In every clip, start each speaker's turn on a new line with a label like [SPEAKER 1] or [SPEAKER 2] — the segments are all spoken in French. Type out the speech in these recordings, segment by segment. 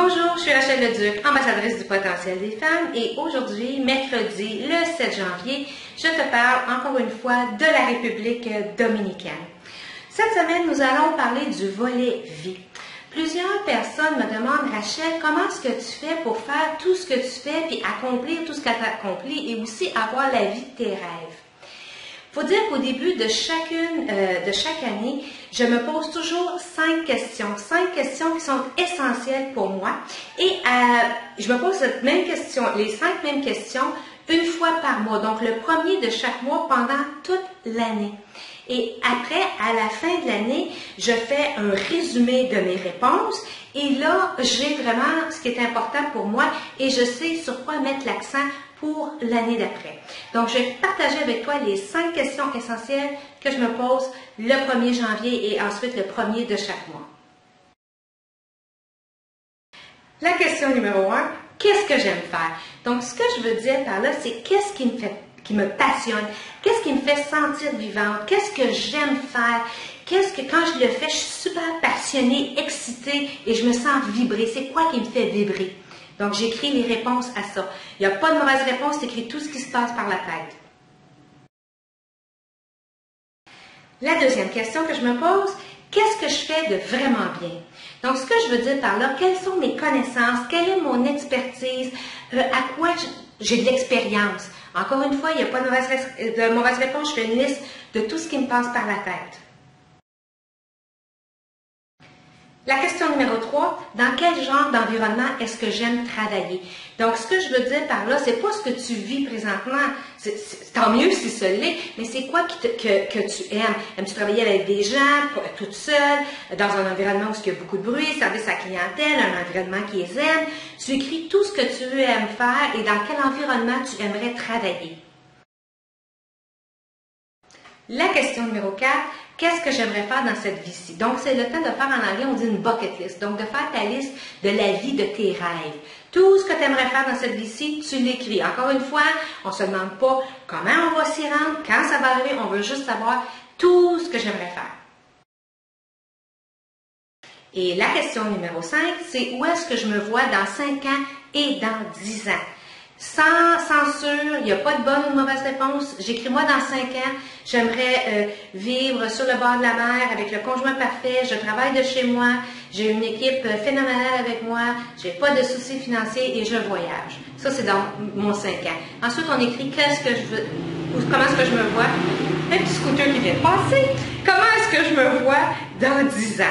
[SPEAKER 1] Bonjour, je suis Rachel Leduc, ambassadrice du potentiel des femmes et aujourd'hui, mercredi, le 7 janvier, je te parle encore une fois de la République dominicaine. Cette semaine, nous allons parler du volet vie. Plusieurs personnes me demandent, Rachel, comment est-ce que tu fais pour faire tout ce que tu fais puis accomplir tout ce que tu as accompli et aussi avoir la vie de tes rêves? Il faut dire qu'au début de chaque année, je me pose toujours 5 questions qui sont essentielles pour moi. Et je me pose les 5 mêmes questions une fois par mois. Donc, le premier de chaque mois pendant toute l'année. Et après, à la fin de l'année, je fais un résumé de mes réponses. Et là, j'ai vraiment ce qui est important pour moi et je sais sur quoi mettre l'accent pour l'année d'après. Donc, je vais partager avec toi les 5 questions essentielles que je me pose le 1er janvier et ensuite le 1er de chaque mois. La question numéro 1, qu'est-ce que j'aime faire? Donc, ce que je veux dire par là, c'est qu'est-ce qui me passionne? Qu'est-ce qui me fait sentir vivante? Qu'est-ce que j'aime faire? Quand je le fais, je suis super passionnée, excitée et je me sens vibrer. C'est quoi qui me fait vibrer? Donc, j'écris les réponses à ça. Il n'y a pas de mauvaise réponse, j'écris tout ce qui se passe par la tête. La deuxième question que je me pose, qu'est-ce que je fais de vraiment bien? Donc, ce que je veux dire par là, quelles sont mes connaissances, quelle est mon expertise, à quoi j'ai de l'expérience. Encore une fois, il n'y a pas de mauvaise réponse, je fais une liste de tout ce qui me passe par la tête. La question numéro 3, dans quel genre d'environnement est-ce que j'aime travailler? Donc, ce que je veux dire par là, c'est pas ce que tu vis présentement, tant mieux si ce l'est, mais c'est quoi que tu aimes? Aimes-tu travailler avec des gens, toute seule, dans un environnement où il y a beaucoup de bruit, service à la clientèle, un environnement qui les aime? Tu écris tout ce que tu aimes faire et dans quel environnement tu aimerais travailler. La question numéro 4, qu'est-ce que j'aimerais faire dans cette vie-ci? Donc, c'est le temps de faire en anglais, on dit une bucket list. Donc, de faire ta liste de la vie de tes rêves. Tout ce que tu aimerais faire dans cette vie-ci, tu l'écris. Encore une fois, on ne se demande pas comment on va s'y rendre, quand ça va arriver, on veut juste savoir tout ce que j'aimerais faire. Et la question numéro 5, c'est où est-ce que je me vois dans 5 ans et dans 10 ans? Sans censure, il n'y a pas de bonne ou de mauvaise réponse. J'écris moi dans 5 ans, j'aimerais vivre sur le bord de la mer avec le conjoint parfait, je travaille de chez moi, j'ai une équipe phénoménale avec moi, j'ai pas de soucis financiers et je voyage. Ça, c'est dans mon 5 ans. Ensuite, on écrit qu'est-ce que je veux, comment est-ce que je me vois. Un petit scooter qui vient de passer. Comment est-ce que je me vois dans 10 ans?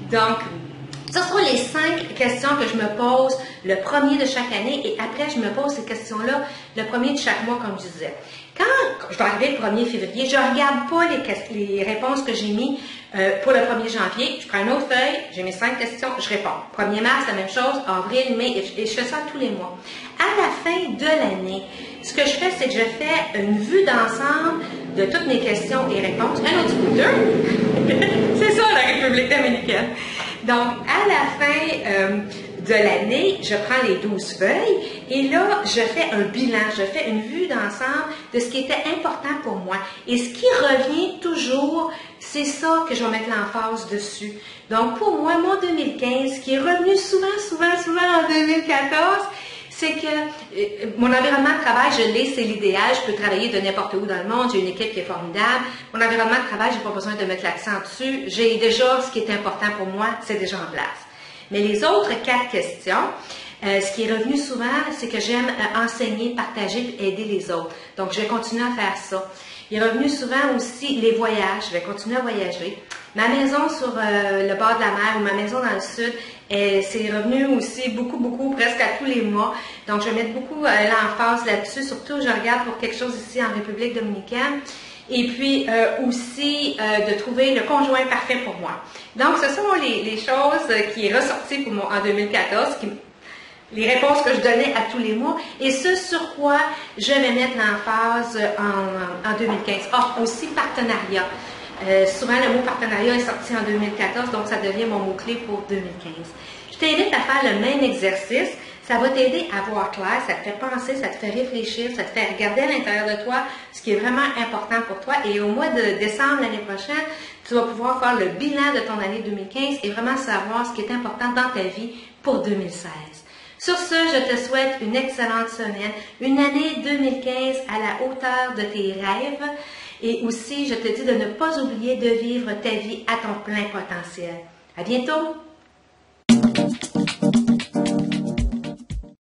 [SPEAKER 1] Donc, ce sont les 5 questions que je me pose le 1er de chaque année et après, je me pose ces questions-là le 1er de chaque mois, comme je disais. Quand je vais arriver le 1er février, je ne regarde pas les réponses que j'ai mises pour le 1er janvier. Je prends une autre feuille, j'ai mes 5 questions, je réponds. 1er mars, la même chose, avril, mai, et je fais ça tous les mois. À la fin de l'année, ce que je fais, c'est que je fais une vue d'ensemble de toutes mes questions et réponses. Un autre scooter! C'est ça, la République dominicaine. Donc, à la fin de l'année, je prends les 12 feuilles et là, je fais un bilan, je fais une vue d'ensemble de ce qui était important pour moi. Et ce qui revient toujours, c'est ça que je vais mettre l'emphase dessus. Donc, pour moi, mon 2015, qui est revenu souvent en 2014, c'est que mon environnement de travail, je l'ai, c'est l'idéal. Je peux travailler de n'importe où dans le monde. J'ai une équipe qui est formidable. Mon environnement de travail, j'ai pas besoin de mettre l'accent dessus. J'ai déjà ce qui est important pour moi, c'est déjà en place. Mais les autres 4 questions, ce qui est revenu souvent, c'est que j'aime enseigner, partager et aider les autres. Donc, je vais continuer à faire ça. Il est revenu souvent aussi les voyages. Je vais continuer à voyager. Ma maison sur le bord de la mer ou ma maison dans le sud, c'est revenu aussi beaucoup, presque à tous les mois. Donc, je vais mettre beaucoup l'emphase là-dessus. Surtout, je regarde pour quelque chose ici en République dominicaine. Et puis, aussi, de trouver le conjoint parfait pour moi. Donc, ce sont les choses qui est ressorties pour moi en 2014, les réponses que je donnais à tous les mois, et ce sur quoi je vais mettre l'emphase en 2015. Ah, aussi partenariat. Souvent, le mot partenariat est sorti en 2014, donc ça devient mon mot-clé pour 2015. Je t'invite à faire le même exercice. Ça va t'aider à voir clair, ça te fait penser, ça te fait réfléchir, ça te fait regarder à l'intérieur de toi ce qui est vraiment important pour toi. Et au mois de décembre l'année prochaine, tu vas pouvoir faire le bilan de ton année 2015 et vraiment savoir ce qui est important dans ta vie pour 2016. Sur ce, je te souhaite une excellente semaine, une année 2015 à la hauteur de tes rêves. Et aussi, je te dis de ne pas oublier de vivre ta vie à ton plein potentiel. À bientôt!